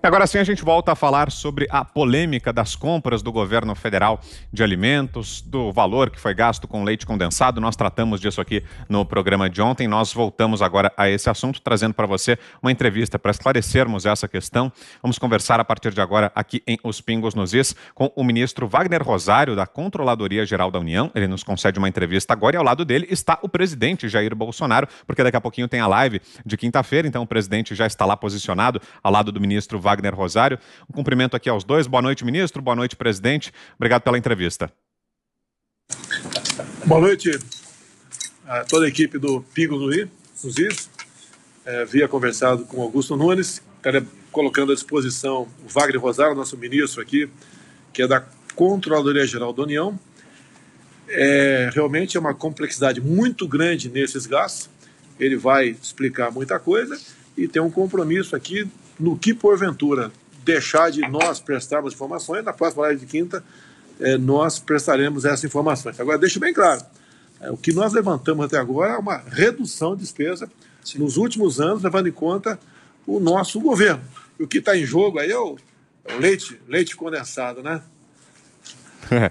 Agora sim a gente volta a falar sobre a polêmica das compras do governo federal de alimentos, do valor que foi gasto com leite condensado. Nós tratamos disso aqui no programa de ontem. Nós voltamos agora a esse assunto, trazendo para você uma entrevista para esclarecermos essa questão. Vamos conversar a partir de agora aqui em Os Pingos nos Is com o ministro Wagner Rosário, da Controladoria Geral da União. Ele nos concede uma entrevista agora e ao lado dele está o presidente Jair Bolsonaro, porque daqui a pouquinho tem a live de quinta-feira, então o presidente já está lá posicionado ao lado do ministro Wagner Rosário. Um cumprimento aqui aos dois. Boa noite, ministro. Boa noite, presidente. Obrigado pela entrevista. Boa noite a toda a equipe do Pingos nos Is. Havia conversado com Augusto Nunes, estaria colocando à disposição o Wagner Rosário, nosso ministro aqui, que é da Controladoria Geral da União. Realmente é uma complexidade muito grande nesses gastos. Ele vai explicar muita coisa e tem um compromisso aqui no que, porventura, deixar de nós prestarmos informações. Na próxima live de quinta, nós prestaremos essas informações. Agora, deixe bem claro, o que nós levantamos até agora é uma redução de despesa nos últimos anos, levando em conta o nosso governo. E o que está em jogo aí é o leite condensado, né?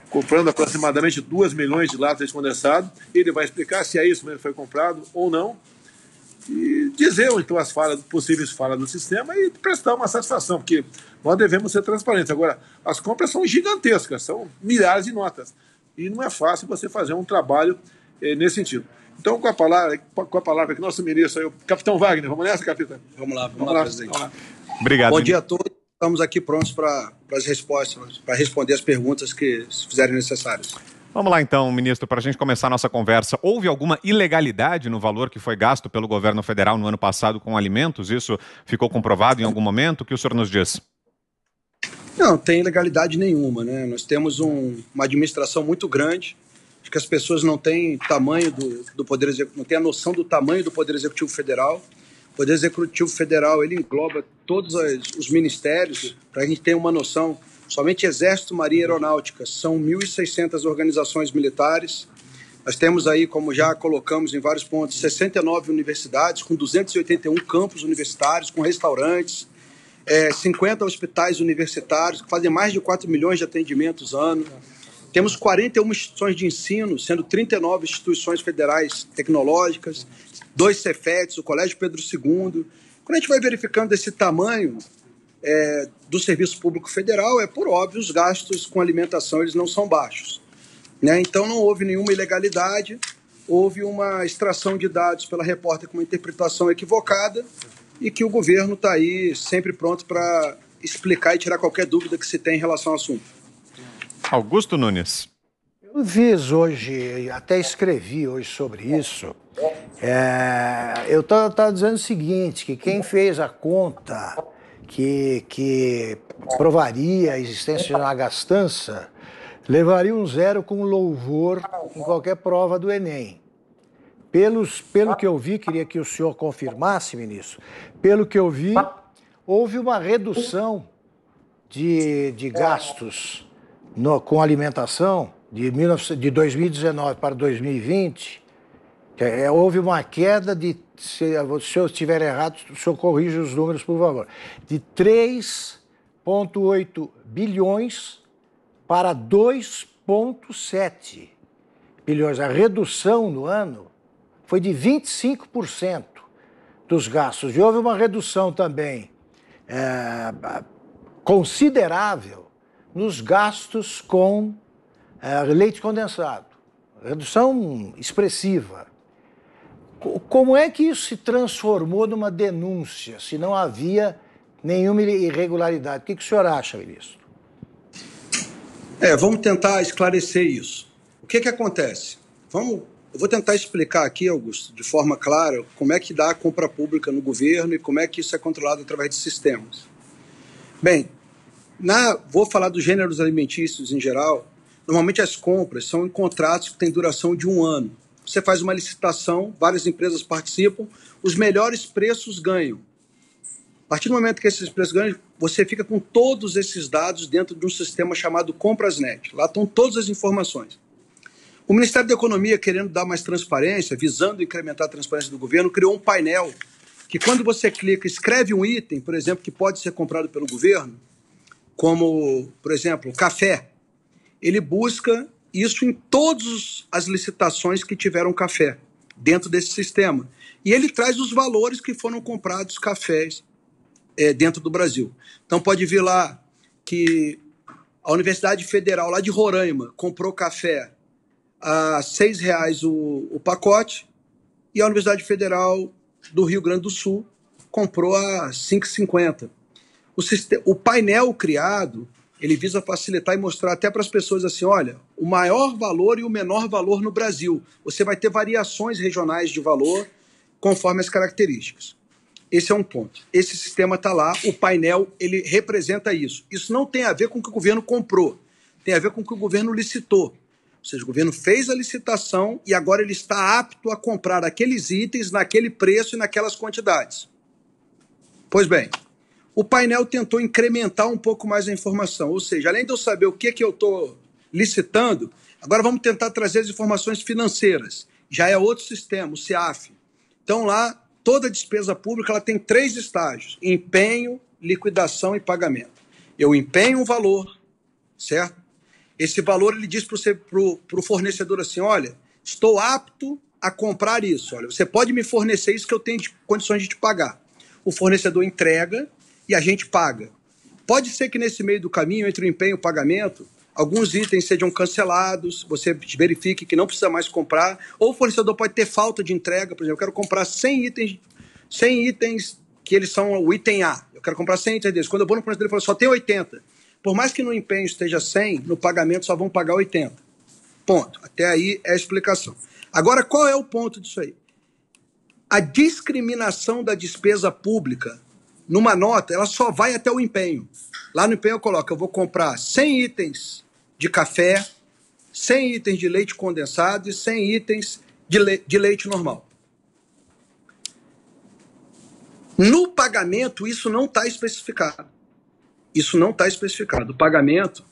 Comprando aproximadamente 2 milhões de latas de leite condensado. Ele vai explicar se é isso mesmo que foi comprado ou não. E dizer, então, as possíveis falhas do sistema e prestar uma satisfação, porque nós devemos ser transparentes. Agora, as compras são gigantescas, são milhares de notas, e não é fácil você fazer um trabalho nesse sentido. Então, com a palavra aqui, nosso ministro, o capitão Wagner, vamos nessa, capitão? Vamos lá, presidente. Vamos lá. Obrigado. Bom dia a todos, estamos aqui prontos para as respostas, para responder as perguntas que se fizerem necessárias. Vamos lá então, ministro, para a gente começar a nossa conversa. Houve alguma ilegalidade no valor que foi gasto pelo governo federal no ano passado com alimentos? Isso ficou comprovado em algum momento? O que o senhor nos diz? Não tem ilegalidade nenhuma, né? Nós temos uma administração muito grande. Acho que as pessoas não têm tamanho do Poder Executivo, não têm a noção do tamanho do Poder Executivo Federal. O Poder Executivo Federal, ele engloba todos os ministérios, para a gente ter uma noção. Somente Exército, Marinha e Aeronáutica são 1.600 organizações militares. Nós temos aí, como já colocamos em vários pontos, 69 universidades, com 281 campos universitários, com restaurantes, 50 hospitais universitários, que fazem mais de 4 milhões de atendimentos ano. Temos 41 instituições de ensino, sendo 39 instituições federais tecnológicas, 2 Cefetes, o Colégio Pedro II. Quando a gente vai verificando esse tamanho do Serviço Público Federal, por óbvio, os gastos com alimentação eles não são baixos, né? Então não houve nenhuma ilegalidade, houve uma extração de dados pela repórter com uma interpretação equivocada e que o governo está aí sempre pronto para explicar e tirar qualquer dúvida que se tem em relação ao assunto. Augusto Nunes. Eu fiz hoje, até escrevi hoje sobre isso. Eu estava dizendo o seguinte, que quem fez a conta que provaria a existência de uma gastança, levaria um 0 com louvor em qualquer prova do Enem. Pelo que eu vi, queria que o senhor confirmasse, ministro, pelo que eu vi, houve uma redução de gastos com alimentação de 2019 para 2020, houve uma queda de, se eu estiver errado, o senhor corrija os números, por favor, de 3,8 bilhões para 2,7 bilhões. A redução no ano foi de 25% dos gastos. E houve uma redução também considerável nos gastos com leite condensado. Redução expressiva. Como é que isso se transformou numa denúncia, se não havia nenhuma irregularidade? O que o senhor acha, ministro? Vamos tentar esclarecer isso. O que acontece? Eu vou tentar explicar aqui, Augusto, de forma clara, como é que dá a compra pública no governo e como é que isso é controlado através de sistemas. Bem, vou falar dos gêneros alimentícios em geral. Normalmente as compras são em contratos que têm duração de 1 ano. Você faz uma licitação, várias empresas participam, os melhores preços ganham. A partir do momento que esses preços ganham, você fica com todos esses dados dentro de um sistema chamado Comprasnet. Lá estão todas as informações. O Ministério da Economia, querendo dar mais transparência, visando incrementar a transparência do governo, criou um painel que quando você clica, escreve um item, por exemplo, que pode ser comprado pelo governo, como, por exemplo, café, ele busca isso em todas as licitações que tiveram café dentro desse sistema. E ele traz os valores que foram comprados cafés dentro do Brasil. Então pode vir lá que a Universidade Federal lá de Roraima comprou café a R$ 6,00 o pacote e a Universidade Federal do Rio Grande do Sul comprou a R$ 5,50. O painel criado, ele visa facilitar e mostrar até para as pessoas assim, olha, o maior valor e o menor valor no Brasil. Você vai ter variações regionais de valor conforme as características. Esse é um ponto. Esse sistema está lá, o painel, ele representa isso. Isso não tem a ver com o que o governo comprou, tem a ver com o que o governo licitou. Ou seja, o governo fez a licitação e agora ele está apto a comprar aqueles itens naquele preço e naquelas quantidades. Pois bem, o painel tentou incrementar um pouco mais a informação, ou seja, além de eu saber o que eu estou licitando, agora vamos tentar trazer as informações financeiras. Já é outro sistema, o CIAF. Então lá, toda despesa pública ela tem 3 estágios: empenho, liquidação e pagamento. Eu empenho um valor, certo? Esse valor ele diz para o fornecedor assim, olha, estou apto a comprar isso. Olha, você pode me fornecer isso que eu tenho condições de te pagar. O fornecedor entrega e a gente paga. Pode ser que nesse meio do caminho, entre o empenho e o pagamento, alguns itens sejam cancelados, você verifique que não precisa mais comprar, ou o fornecedor pode ter falta de entrega. Por exemplo, eu quero comprar 100 itens que eles são o item A. Eu quero comprar 100 itens desses. Quando eu vou no fornecedor, ele fala, só tem 80. Por mais que no empenho esteja 100, no pagamento só vão pagar 80. Ponto. Até aí é a explicação. Agora, qual é o ponto disso aí? A discriminação da despesa pública numa nota, ela só vai até o empenho. Lá no empenho eu coloco, eu vou comprar 100 itens de café, 100 itens de leite condensado e 100 itens de leite normal. No pagamento, isso não está especificado. Isso não está especificado. O pagamento,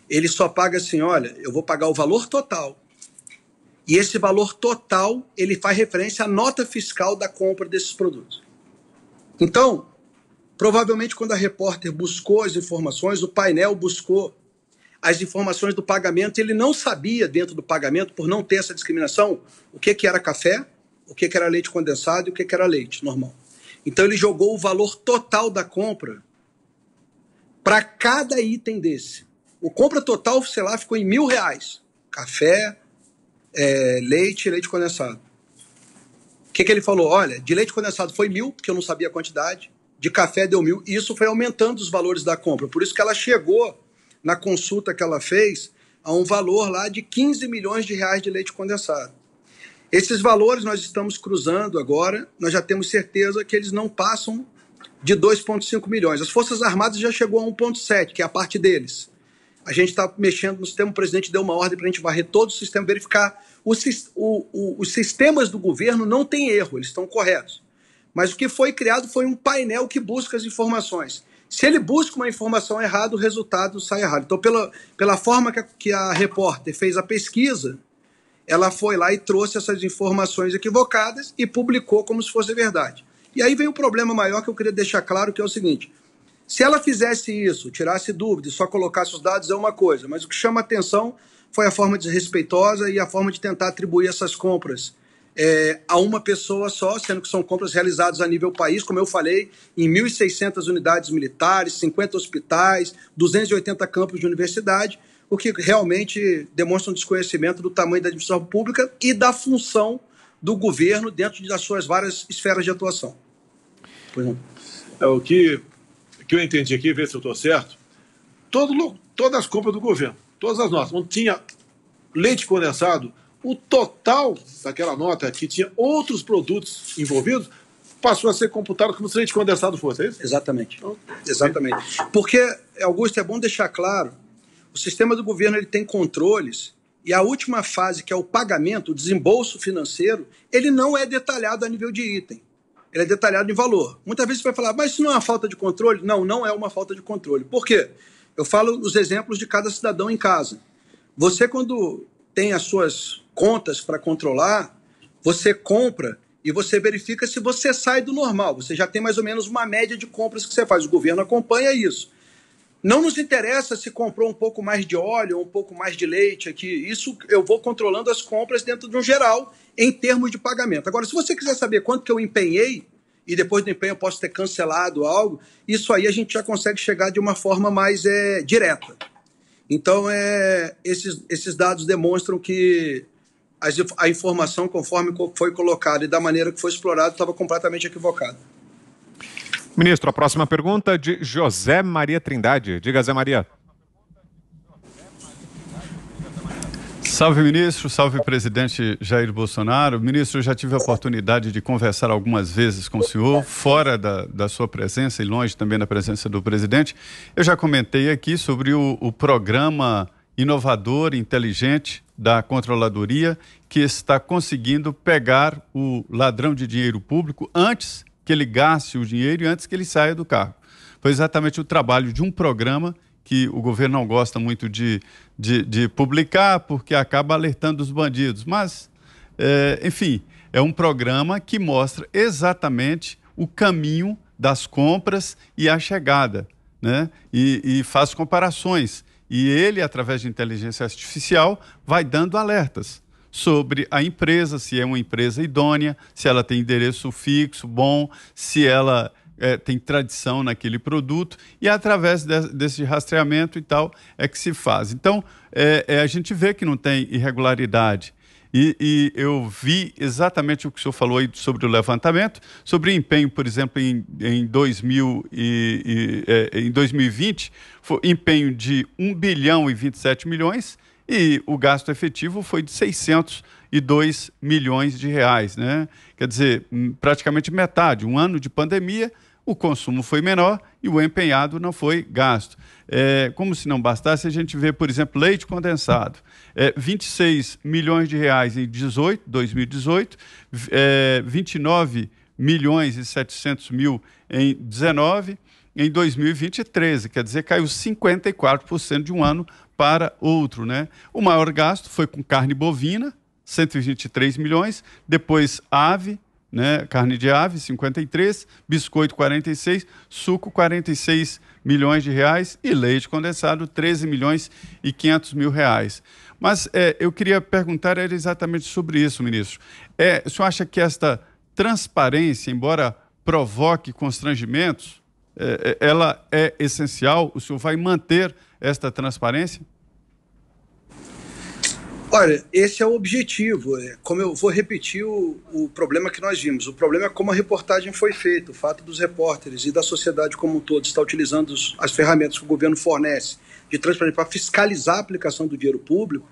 ele só paga assim, olha, eu vou pagar o valor total. E esse valor total, ele faz referência à nota fiscal da compra desses produtos. Então, provavelmente quando a repórter buscou as informações, o painel buscou as informações do pagamento, ele não sabia dentro do pagamento, por não ter essa discriminação, o que era café, o que era leite condensado e o que era leite normal. Então ele jogou o valor total da compra para cada item desse. O compra total, sei lá, ficou em R$ 1.000. Café, leite e leite condensado. O que ele falou? Olha, de leite condensado foi 1.000, porque eu não sabia a quantidade. De café deu 1.000. E isso foi aumentando os valores da compra. Por isso que ela chegou, na consulta que ela fez, a um valor lá de 15 milhões de reais de leite condensado. Esses valores nós estamos cruzando agora. Nós já temos certeza que eles não passam de 2,5 milhões. As Forças Armadas já chegou a 1,7, que é a parte deles. A gente está mexendo no sistema, o presidente deu uma ordem para a gente varrer todo o sistema, verificar. Os sistemas do governo não têm erro, eles estão corretos. Mas o que foi criado foi um painel que busca as informações. Se ele busca uma informação errada, o resultado sai errado. Então, pela forma que a repórter fez a pesquisa, ela foi lá e trouxe essas informações equivocadas e publicou como se fosse verdade. E aí vem o problema maior que eu queria deixar claro, que é o seguinte: se ela fizesse isso, tirasse dúvidas, só colocasse os dados é uma coisa, mas o que chama atenção foi a forma desrespeitosa e a forma de tentar atribuir essas compras a uma pessoa só, sendo que são compras realizadas a nível país, como eu falei, em 1.600 unidades militares, 50 hospitais, 280 campos de universidade, o que realmente demonstra um desconhecimento do tamanho da administração pública e da função do governo dentro das suas várias esferas de atuação. Pois não. O que eu entendi aqui, ver se eu estou certo, todas as compras do governo, todas as notas, onde tinha leite condensado, o total daquela nota que tinha outros produtos envolvidos passou a ser computado como se leite condensado fosse, é isso? Exatamente. Exatamente. Porque, Augusto, é bom deixar claro, o sistema do governo ele tem controles e a última fase, que é o pagamento, o desembolso financeiro, ele não é detalhado a nível de item. Ele é detalhado em valor. Muitas vezes você vai falar, mas isso não é uma falta de controle? Não, não é uma falta de controle. Por quê? Eu falo os exemplos de cada cidadão em casa. Você, quando tem as suas contas para controlar, você compra e você verifica se você sai do normal. Você já tem mais ou menos uma média de compras que você faz. O governo acompanha isso. Não nos interessa se comprou um pouco mais de óleo ou um pouco mais de leite aqui. Isso eu vou controlando as compras dentro de um geral em termos de pagamento. Agora, se você quiser saber quanto que eu empenhei e depois do empenho eu posso ter cancelado algo, isso aí a gente já consegue chegar de uma forma mais direta. Então, esses dados demonstram que a informação, conforme foi colocada e da maneira que foi explorada, estava completamente equivocada. Ministro, a próxima pergunta de José Maria Trindade. Diga, Zé Maria. Salve, ministro. Salve, presidente Jair Bolsonaro. Ministro, eu já tive a oportunidade de conversar algumas vezes com o senhor, fora da sua presença e longe também da presença do presidente. Eu já comentei aqui sobre o programa inovador, inteligente da Controladoria, que está conseguindo pegar o ladrão de dinheiro público antes que ele gaste o dinheiro e antes que ele saia do cargo. Foi exatamente o trabalho de um programa que o governo não gosta muito de publicar, porque acaba alertando os bandidos. Mas, enfim, é um programa que mostra exatamente o caminho das compras e a chegada, né? E faz comparações. E ele, através de inteligência artificial, vai dando alertas sobre a empresa, se é uma empresa idônea, se ela tem endereço fixo, bom, se ela tem tradição naquele produto, e através desse rastreamento e tal é que se faz. Então, a gente vê que não tem irregularidade. E eu vi exatamente o que o senhor falou aí sobre o levantamento, sobre o empenho, por exemplo, em 2020, foi empenho de 1 bilhão e 27 milhões, e o gasto efetivo foi de 602 milhões de reais, né? Quer dizer, praticamente metade. Um ano de pandemia, o consumo foi menor e o empenhado não foi gasto. Como se não bastasse, a gente vê, por exemplo, leite condensado. 26 milhões de reais em 2018, 29 milhões e 700 mil em 19, em 2020, 13. Quer dizer, caiu 54% de um ano para outro, né? O maior gasto foi com carne bovina, 123 milhões, depois ave, né? Carne de ave, 53, biscoito, 46, suco, 46 milhões de reais e leite condensado, 13 milhões e 500 mil reais. Mas eu queria perguntar exatamente sobre isso, ministro. O senhor acha que esta transparência, embora provoque constrangimentos, ela é essencial? O senhor vai manter esta transparência? Olha, esse é o objetivo. Como eu vou repetir o problema que nós vimos. O problema é como a reportagem foi feita. O fato dos repórteres e da sociedade como um todo estar utilizando as ferramentas que o governo fornece de transparência para fiscalizar a aplicação do dinheiro público,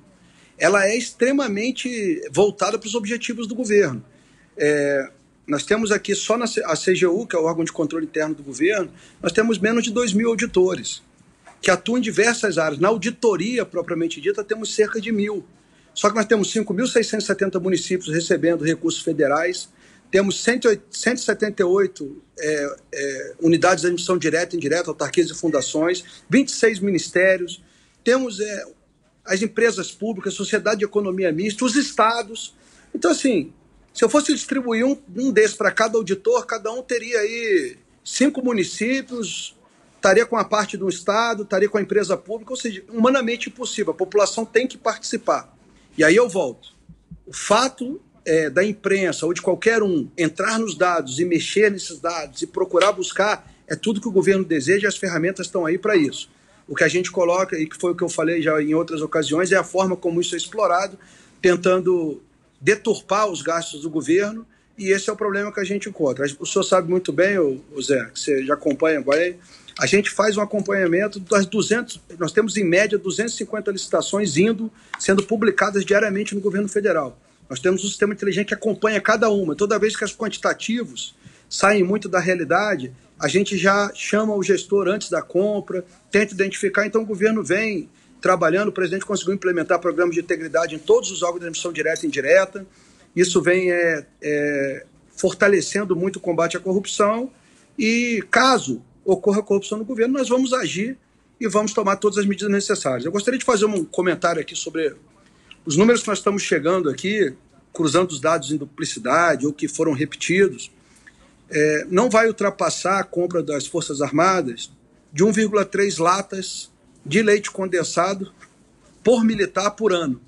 ela é extremamente voltada para os objetivos do governo. Nós temos aqui só a CGU, que é o órgão de controle interno do governo, nós temos menos de 2.000 auditores, que atuam em diversas áreas. Na auditoria, propriamente dita, temos cerca de 1.000. Só que nós temos 5.670 municípios recebendo recursos federais, temos 178 unidades de admissão direta e indireta, autarquias e fundações, 26 ministérios, temos as empresas públicas, sociedade de economia mista, os estados. Então, assim, se eu fosse distribuir um desses para cada auditor, cada um teria aí 5 municípios, estaria com a parte do estado, estaria com a empresa pública, ou seja, humanamente impossível. A população tem que participar. E aí eu volto. O fato da imprensa ou de qualquer um entrar nos dados e mexer nesses dados e procurar buscar é tudo que o governo deseja e as ferramentas estão aí para isso. O que a gente coloca, e que foi o que eu falei já em outras ocasiões, é a forma como isso é explorado, tentando deturpar os gastos do governo, e esse é o problema que a gente encontra. O senhor sabe muito bem, o Zé, que você já acompanha agora, a gente faz um acompanhamento das 200, nós temos em média 250 licitações sendo publicadas diariamente no governo federal. Nós temos um sistema inteligente que acompanha cada uma. Toda vez que os quantitativos saem muito da realidade, a gente já chama o gestor antes da compra, tenta identificar, então o governo vem trabalhando, o presidente conseguiu implementar programas de integridade em todos os órgãos de admissão direta e indireta, isso vem fortalecendo muito o combate à corrupção, e caso ocorra corrupção no governo, nós vamos agir e vamos tomar todas as medidas necessárias. Eu gostaria de fazer um comentário aqui sobre os números que nós estamos chegando aqui, cruzando os dados em duplicidade ou que foram repetidos, não vai ultrapassar a compra das Forças Armadas de 1,3 latas de leite condensado por militar por ano.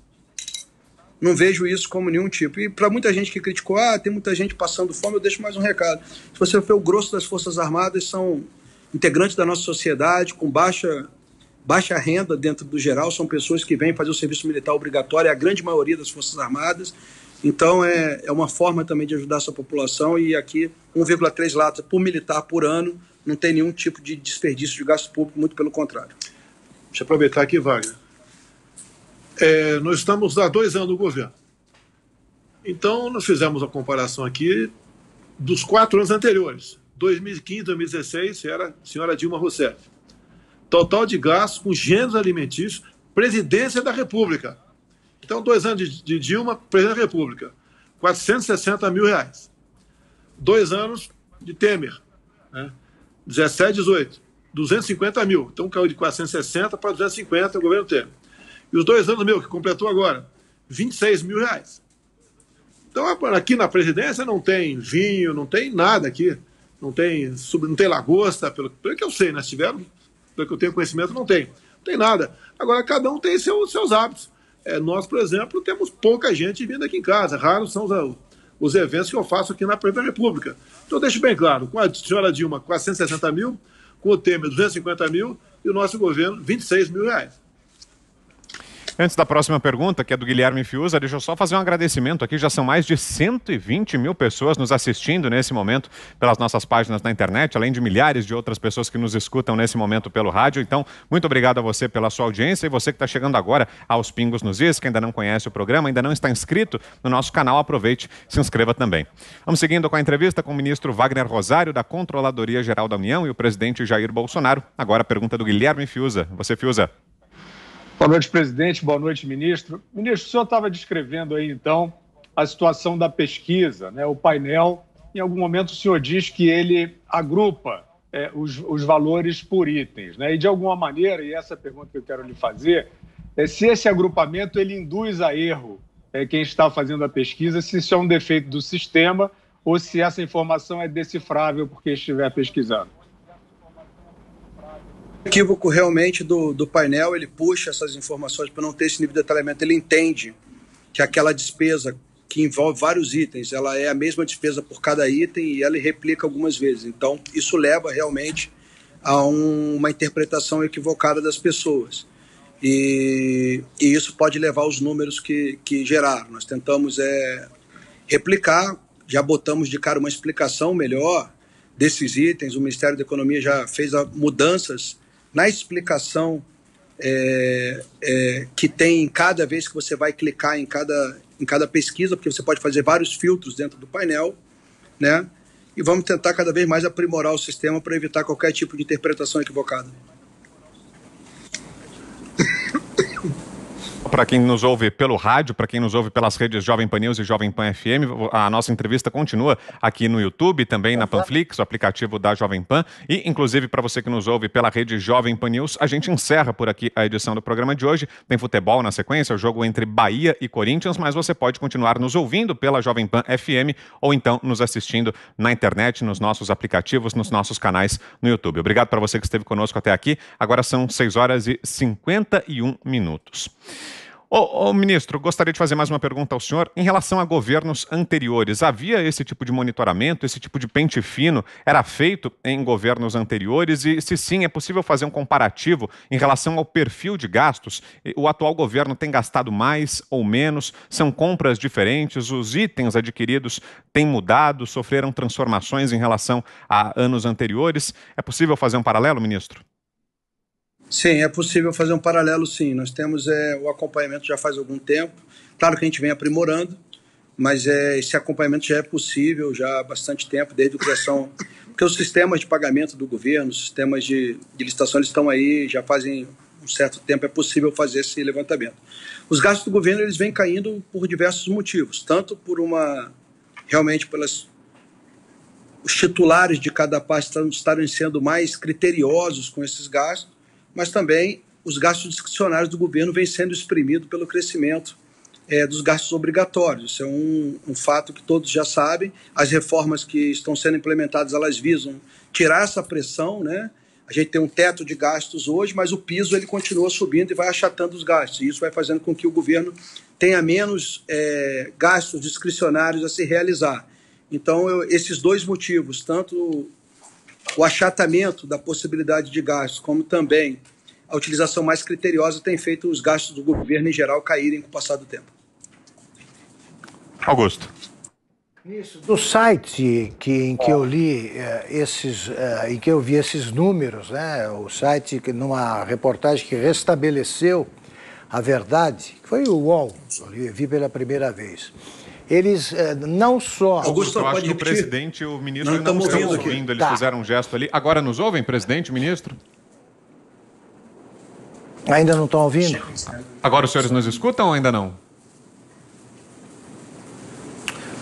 Não vejo isso como nenhum tipo. E para muita gente que criticou, tem muita gente passando fome, eu deixo mais um recado. Se você ver, o grosso das Forças Armadas são integrantes da nossa sociedade, com baixa renda dentro do geral, são pessoas que vêm fazer o serviço militar obrigatório, é a grande maioria das Forças Armadas. Então, é uma forma também de ajudar essa população, e aqui 1,3 latas por militar por ano não tem nenhum tipo de desperdício de gasto público, muito pelo contrário. Deixa eu aproveitar aqui, Wagner. Nós estamos há 2 anos no governo. Então, nós fizemos a comparação aqui dos 4 anos anteriores. 2015, 2016, era a senhora Dilma Rousseff. Total de gastos com gêneros alimentícios, presidência da República. Então, 2 anos de Dilma, presidente da República, R$460 mil. 2 anos de Temer, 17, 18, 250 mil. Então, caiu de 460 para 250 o governo Temer. E os 2 anos que completou agora, R$26 mil. Então, aqui na presidência não tem vinho, não tem nada aqui. Não tem lagosta, pelo que eu sei, né? Se tiver, pelo que eu tenho conhecimento, não tem nada. Agora, cada um tem seus hábitos. Nós, por exemplo, temos pouca gente vindo aqui em casa. Raros são os eventos que eu faço aqui na Presidência da República. Então, deixo bem claro, com a senhora Dilma, 460 mil, com o Temer, 250 mil, e o nosso governo, R$26 mil. Antes da próxima pergunta, que é do Guilherme Fiuza, deixa eu só fazer um agradecimento aqui. Já são mais de 120 mil pessoas nos assistindo nesse momento pelas nossas páginas na internet, além de milhares de outras pessoas que nos escutam nesse momento pelo rádio. Então, muito obrigado a você pela sua audiência, e você que está chegando agora aos Pingos nos Is, que ainda não conhece o programa, ainda não está inscrito no nosso canal, aproveite, se inscreva também. Vamos seguindo com a entrevista com o ministro Wagner Rosário, da Controladoria Geral da União, e o presidente Jair Bolsonaro. Agora a pergunta do Guilherme Fiuza. Você, Fiuza. Boa noite, presidente. Boa noite, ministro. Ministro, o senhor estava descrevendo aí, então, a situação da pesquisa, né? O painel, em algum momento o senhor diz que ele agrupa os valores por itens, né? E, de alguma maneira, e essa é a pergunta que eu quero lhe fazer, se esse agrupamento ele induz a erro quem está fazendo a pesquisa, se isso é um defeito do sistema ou se essa informação é decifrável por quem estiver pesquisando. O equívoco realmente do painel, ele puxa essas informações para não ter esse nível de detalhamento. Ele entende que aquela despesa que envolve vários itens, ela é a mesma despesa por cada item e ela replica algumas vezes. Então, isso leva realmente a uma interpretação equivocada das pessoas. E isso pode levar aos números que geraram. Nós tentamos replicar, já botamos de cara uma explicação melhor desses itens. O Ministério da Economia já fez mudanças na explicação que tem cada vez que você vai clicar em cada pesquisa, porque você pode fazer vários filtros dentro do painel, né? E vamos tentar cada vez mais aprimorar o sistema para evitar qualquer tipo de interpretação equivocada. Para quem nos ouve pelo rádio, para quem nos ouve pelas redes Jovem Pan News e Jovem Pan FM, a nossa entrevista continua aqui no YouTube, também na Panflix, o aplicativo da Jovem Pan, e inclusive para você que nos ouve pela rede Jovem Pan News, a gente encerra por aqui a edição do programa de hoje. Tem futebol na sequência, o jogo entre Bahia e Corinthians, mas você pode continuar nos ouvindo pela Jovem Pan FM ou então nos assistindo na internet, nos nossos aplicativos, nos nossos canais no YouTube. Obrigado para você que esteve conosco até aqui. Agora são 6h51. Ministro, gostaria de fazer mais uma pergunta ao senhor. Em relação a governos anteriores, havia esse tipo de monitoramento, esse tipo de pente fino? Era feito em governos anteriores? E, se sim, é possível fazer um comparativo em relação ao perfil de gastos? O atual governo tem gastado mais ou menos? São compras diferentes? Os itens adquiridos têm mudado? Sofreram transformações em relação a anos anteriores? É possível fazer um paralelo, ministro? Sim, é possível fazer um paralelo, sim. Nós temos o acompanhamento já faz algum tempo. Claro que a gente vem aprimorando, mas esse acompanhamento já é possível já há bastante tempo, desde a criação... Porque os sistemas de pagamento do governo, os sistemas de licitação, eles estão aí, já fazem um certo tempo, é possível fazer esse levantamento. Os gastos do governo, eles vêm caindo por diversos motivos, tanto por realmente os titulares de cada pasta estarem sendo mais criteriosos com esses gastos, mas também os gastos discricionários do governo vêm sendo exprimidos pelo crescimento dos gastos obrigatórios. Isso é um fato que todos já sabem. As reformas que estão sendo implementadas, elas visam tirar essa pressão, né? A gente tem um teto de gastos hoje, mas o piso ele continua subindo e vai achatando os gastos. E isso vai fazendo com que o governo tenha menos gastos discricionários a se realizar. Então, esses dois motivos, tanto o achatamento da possibilidade de gastos, como também a utilização mais criteriosa, tem feito os gastos do governo em geral caírem com o passar do tempo. Augusto. Do site em que eu li em que eu vi esses números, né? O site numa reportagem que restabeleceu a verdade, que foi o UOL, eu vi pela primeira vez. Eles não só... Augusto, eu acho que o presidente e o ministro não estão ouvindo, eles fizeram um gesto ali. Agora nos ouvem, presidente, ministro? Ainda não estão ouvindo? Agora os senhores nos escutam ou ainda não?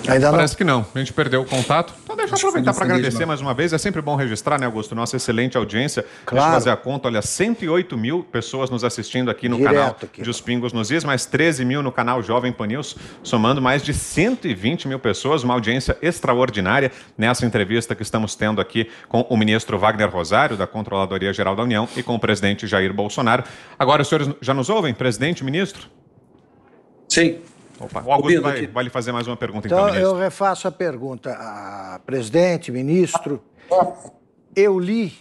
Ainda não. Parece que não. A gente perdeu o contato. Então deixa eu aproveitar para agradecer mais uma vez. É sempre bom registrar, né, Augusto? Nossa excelente audiência. Claro. Deixa eu fazer a conta. Olha, 108 mil pessoas nos assistindo aqui no canal de Os Pingos nos Is, mais 13 mil no canal Jovem Pan News, somando mais de 120 mil pessoas. Uma audiência extraordinária nessa entrevista que estamos tendo aqui com o ministro Wagner Rosário, da Controladoria Geral da União, e com o presidente Jair Bolsonaro. Agora, os senhores já nos ouvem, presidente, ministro? Sim. Opa, o Augusto vai lhe fazer mais uma pergunta, então, ministro. Eu refaço a pergunta a presidente, ministro. Eu li...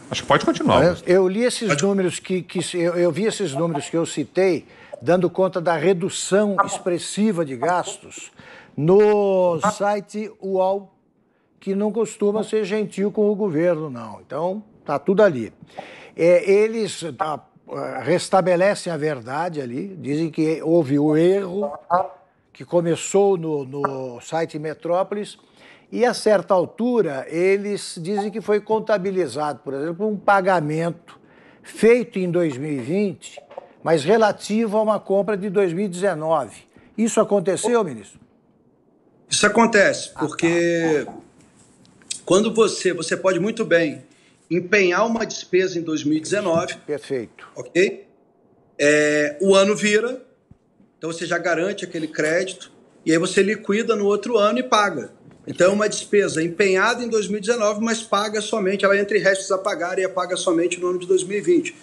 Acho que pode continuar, Augusto. Eu li esses números eu vi esses números que eu citei, dando conta da redução expressiva de gastos no site UOL, que não costuma ser gentil com o governo, não. Então, tá tudo ali. Eles... restabelecem a verdade ali, dizem que houve o erro que começou no site Metrópolis e a certa altura eles dizem que foi contabilizado, por exemplo, um pagamento feito em 2020, mas relativo a uma compra de 2019. Isso aconteceu, ministro? Isso acontece, porque quando você pode muito bem empenhar uma despesa em 2019. Perfeito. Ok? O ano vira, então você já garante aquele crédito, e aí você liquida no outro ano e paga. Então é uma despesa empenhada em 2019, mas paga somente, ela entra em restos a pagar e é paga somente no ano de 2020.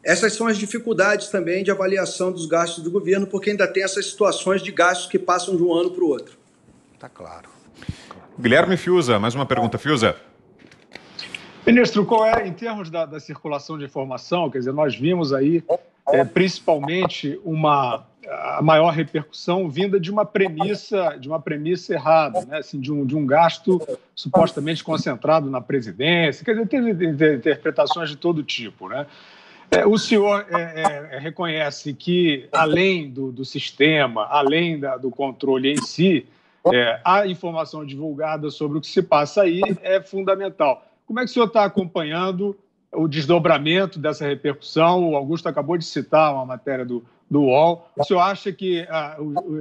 Essas são as dificuldades também de avaliação dos gastos do governo, porque ainda tem essas situações de gastos que passam de um ano para o outro. Tá claro. Guilherme Fiuza, mais uma pergunta, Fiuza. Ministro, qual é, em termos da circulação de informação, quer dizer, nós vimos aí principalmente a maior repercussão vinda de uma premissa errada, né? Assim, de um gasto supostamente concentrado na presidência, quer dizer, teve interpretações de todo tipo, né? O senhor reconhece que, além do sistema, além do controle em si, a informação divulgada sobre o que se passa aí é fundamental. Como é que o senhor está acompanhando o desdobramento dessa repercussão? O Augusto acabou de citar uma matéria do UOL. O senhor acha que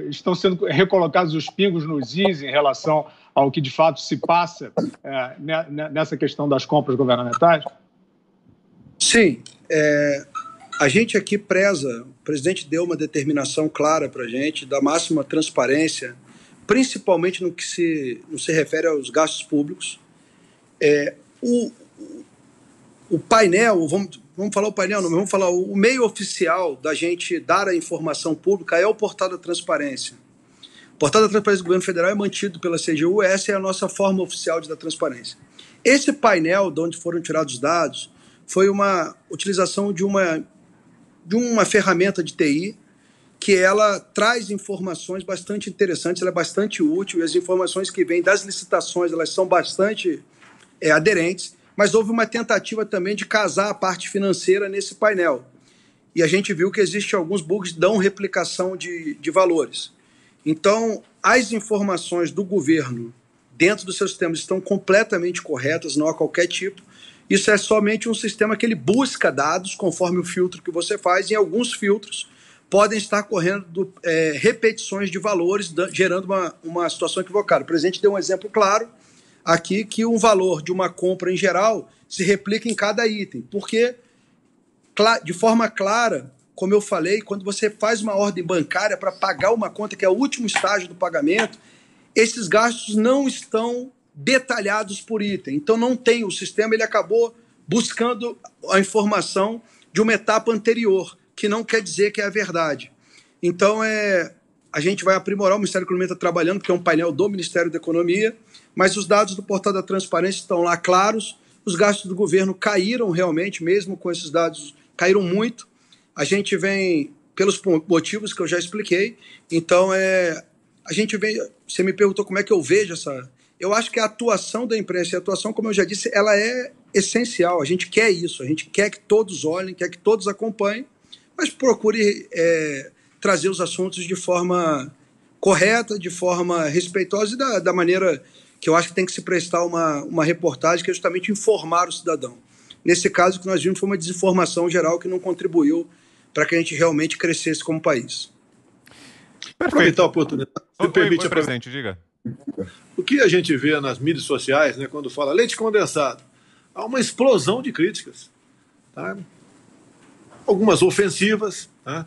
estão sendo recolocados os pingos nos is em relação ao que de fato se passa nessa questão das compras governamentais? Sim. A gente aqui preza, o presidente deu uma determinação clara para a gente, da máxima transparência, principalmente no que se refere aos gastos públicos. O painel, vamos falar o painel, não, vamos falar o meio oficial da gente dar a informação pública é o Portal da Transparência. O Portal da Transparência do Governo Federal é mantido pela CGU, essa é a nossa forma oficial de dar transparência. Esse painel, de onde foram tirados os dados, foi uma utilização de uma ferramenta de TI que ela traz informações bastante interessantes, ela é bastante útil, e as informações que vêm das licitações, elas são bastante aderentes, mas houve uma tentativa também de casar a parte financeira nesse painel. E a gente viu que existem alguns bugs que dão replicação de valores. Então, as informações do governo dentro dos seus sistemas estão completamente corretas, não há qualquer tipo. Isso é somente um sistema que ele busca dados conforme o filtro que você faz, e alguns filtros podem estar correndo repetições de valores, gerando uma situação equivocada. O presidente deu um exemplo claro aqui, que um valor de uma compra em geral se replica em cada item, porque de forma clara como eu falei, quando você faz uma ordem bancária para pagar uma conta, que é o último estágio do pagamento, esses gastos não estão detalhados por item. Então não tem, o sistema ele acabou buscando a informação de uma etapa anterior, que não quer dizer que é a verdade. Então a gente vai aprimorar, o Ministério da Economia está trabalhando, porque é um painel do Ministério da Economia, mas os dados do Portal da Transparência estão lá claros, os gastos do governo caíram realmente, mesmo com esses dados, caíram muito. A gente vem, pelos motivos que eu já expliquei, então a gente vem, você me perguntou como é que eu vejo essa... Eu acho que a atuação da imprensa, e a atuação, como eu já disse, ela é essencial, a gente quer isso, a gente quer que todos olhem, quer que todos acompanhem, mas procure trazer os assuntos de forma correta, de forma respeitosa e da maneira que eu acho que tem que se prestar uma reportagem, que é justamente informar o cidadão. Nesse caso, o que nós vimos foi uma desinformação geral que não contribuiu para que a gente realmente crescesse como país. Aproveitar a oportunidade. Me permite, presidente, diga. O que a gente vê nas mídias sociais, né, quando fala leite condensado, há uma explosão de críticas. Tá? Algumas ofensivas. Tá?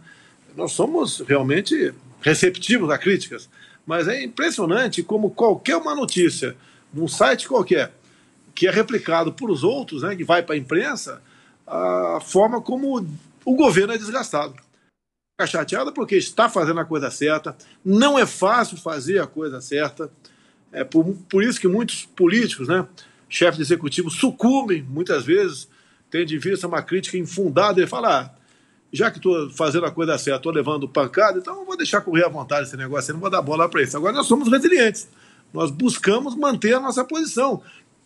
Nós somos realmente receptivos a críticas, mas é impressionante como qualquer uma notícia, num site qualquer, que é replicado por os outros, né, que vai para a imprensa, a forma como o governo é desgastado. Fica chateado porque está fazendo a coisa certa, não é fácil fazer a coisa certa, é por isso que muitos políticos, né, chefes de executivo, sucumbem, muitas vezes, tendo em vista uma crítica infundada, e falar, já que estou fazendo a coisa certa, estou levando pancada, então eu vou deixar correr à vontade esse negócio, eu não vou dar bola para isso. Agora nós somos resilientes, nós buscamos manter a nossa posição,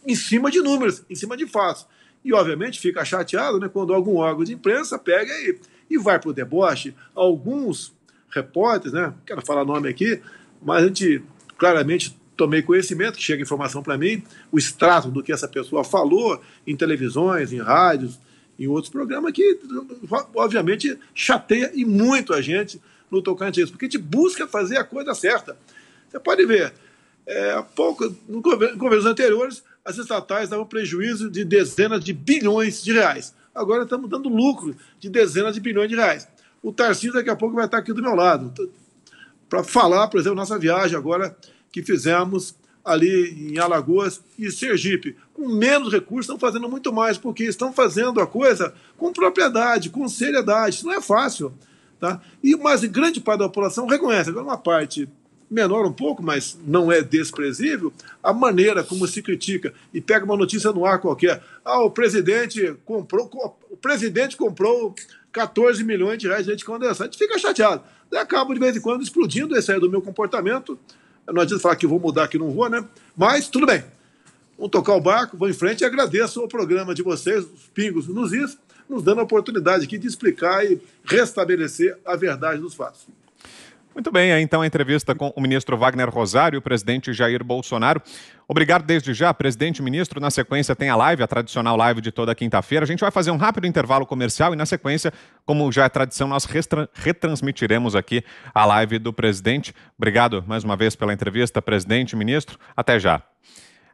em cima de números, em cima de fatos. E, obviamente, fica chateado, né, quando algum órgão de imprensa pega e vai para o deboche. Alguns repórteres, né, não quero falar nome aqui, mas a gente claramente tomei conhecimento, que chega informação para mim, o extrato do que essa pessoa falou em televisões, em rádios, em outros programas, que, obviamente, chateia e muito a gente no tocante a isso, porque a gente busca fazer a coisa certa. Você pode ver, em governos anteriores, as estatais davam prejuízo de dezenas de bilhões de reais. Agora estamos dando lucro de dezenas de bilhões de reais. O Tarcísio daqui a pouco vai estar aqui do meu lado para falar, por exemplo, nossa viagem agora que fizemos ali em Alagoas e Sergipe. Com menos recursos, estão fazendo muito mais, porque estão fazendo a coisa com propriedade, com seriedade. Isso não é fácil. Tá? Mas grande parte da população reconhece. Agora, uma parte menor um pouco, mas não é desprezível, a maneira como se critica e pega uma notícia no ar qualquer. O presidente comprou 14 milhões de reais de leite condensado. A gente fica chateado. Eu acabo, de vez em quando, explodindo esse aí do meu comportamento. Não adianta falar que vou mudar, que não vou, né? Mas, tudo bem. Vamos tocar o barco, vou em frente e agradeço o programa de vocês, os Pingos nos Is, nos dando a oportunidade aqui de explicar e restabelecer a verdade dos fatos. Muito bem, então a entrevista com o ministro Wagner Rosário e o presidente Jair Bolsonaro. Obrigado desde já, presidente e ministro. Na sequência tem a live, a tradicional live de toda quinta-feira. A gente vai fazer um rápido intervalo comercial e na sequência, como já é tradição, nós retransmitiremos aqui a live do presidente. Obrigado mais uma vez pela entrevista, presidente e ministro. Até já.